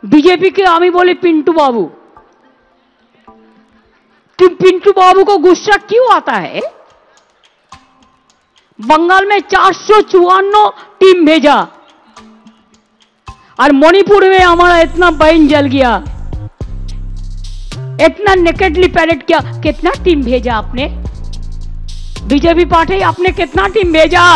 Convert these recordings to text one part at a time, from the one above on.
BJP के आमी बोले पिंटू बाबू। तुम पिंटू बाबू को गुस्सा क्यों आता है? बंगाल में 454 टीम भेजा और मणिपुर में हमारा इतना बहन जल गया, इतना नेकेडली पैरेड किया। कितना टीम भेजा आपने? बीजेपी पार्टी आपने कितना टीम भेजा?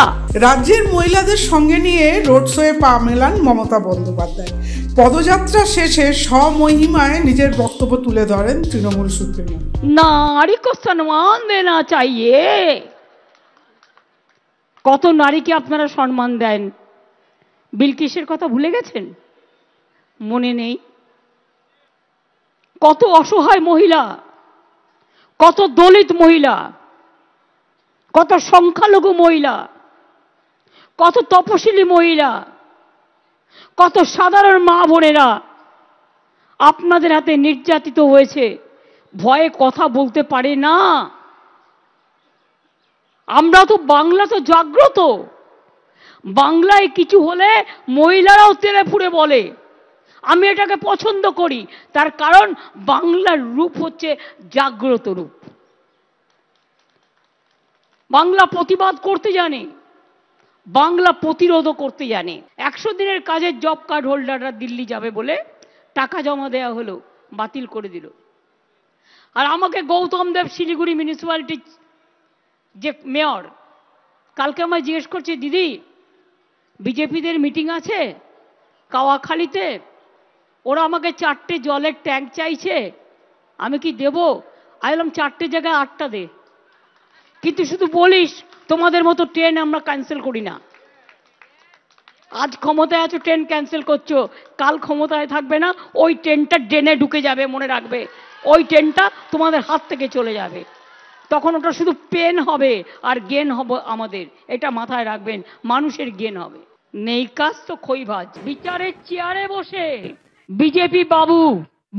রাজ্যের মহিলাদের সঙ্গে নিয়ে রোড শোয়ে পা মেলান মমতা বন্দ্যোপাধ্যায়। পদযাত্রা শেষে স্বমহিমায় নিজের বক্তব্য তুলে ধরেন তৃণমূল সুপ্রিমো। नारी को सम्मान देना चाहिए। কত নারীকে আপনারা সম্মান দেন? বিলকিসের কথা ভুলে গেছেন? মনে নেই? কত অসহায় মহিলা, কত দলিত মহিলা, কত সংখ্যালঘু মহিলা, কত তপশিলি মহিলা, কত সাধারণ মা বোনেরা আপনাদের হাতে নির্যাতিত হয়েছে, ভয়ে কথা বলতে পারে না। আমরা তো বাংলা তো জাগ্রত, বাংলায় কিছু হলে মহিলারাও তেলে ফুড়ে বলে। আমি এটাকে পছন্দ করি, তার কারণ বাংলার রূপ হচ্ছে জাগ্রত রূপ। বাংলা প্রতিবাদ করতে জানে, বাংলা প্রতিরোধও করতে জানে। 100 দিনের কাজের জব কার্ড হোল্ডাররা দিল্লি যাবে বলে টাকা জমা দেওয়া হলো, বাতিল করে দিল। আর আমাকে গৌতম দেব শিলিগুড়ি মিউনিসিপ্যালিটি যে মেয়র কালকে আমায় জিজ্ঞেস করছে, দিদি বিজেপিদের মিটিং আছে কাওয়াখালীতে, ওরা আমাকে 4টে জলের ট্যাঙ্ক চাইছে, আমি কি দেব? আমি বললাম 4টে জায়গায় 8টা দে, কিন্তু শুধু বলিস তোমাদের মতো ট্রেন আমরা ক্যান্সেল করি না। আজ ক্ষমতায় আছো, ট্রেন ক্যান্সেল করছো, কাল ক্ষমতায় থাকবে না, ওই ট্রেনটা ড্রেনে ঢুকে যাবে, মনে রাখবে। ওই ট্রেনটা তোমাদের হাত থেকে চলে যাবে, তখন ওটা শুধু পেন হবে আর গেন হবে আমাদের, এটা মাথায় রাখবেন। মানুষের গেন হবে। নেই কাজ তো খইভাজ। বিচারের চেয়ারে বসে বিজেপি বাবু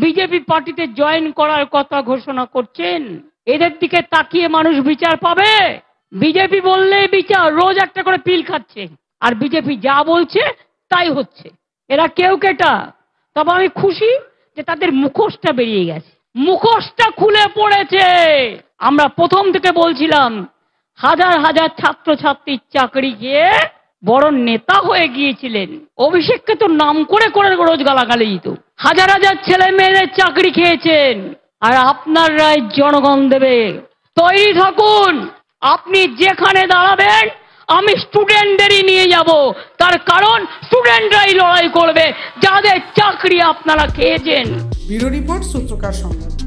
বিজেপি পার্টিতে জয়েন করার কথা ঘোষণা করছেন। এদের দিকে তাকিয়ে মানুষ বিচার পাবে? বিজেপি বললেই বিচার, রোজ একটা করে পিল খাচ্ছে, আর বিজেপি যা বলছে তাই হচ্ছে। এরা কেউ কেটা। তবে আমি খুশি যে তাদের মুখোশটা বেরিয়ে গেছে, মুখোশটা খুলে পড়েছে। আমরা প্রথম থেকে বলছিলাম হাজার হাজার ছাত্রছাত্রীর চাকরি গিয়ে বড় নেতা হয়ে গিয়েছিলেন, অভিষেককে তো নাম করে করে রোজ গালাগালি দিত। হাজার হাজার ছেলে মেয়েদের চাকরি খেয়েছেন, আর আপনার রায় জনগণ দেবে। তৈরি থাকুন, আপনি যেখানে দাঁড়াবেন আমি স্টুডেন্টদেরই নিয়ে যাব, তার কারণ স্টুডেন্টরাই লড়াই করবে যাদের চাকরি আপনারা খেয়েছেন। ব্যুরো রিপোর্ট, সূত্রকার সংবাদ।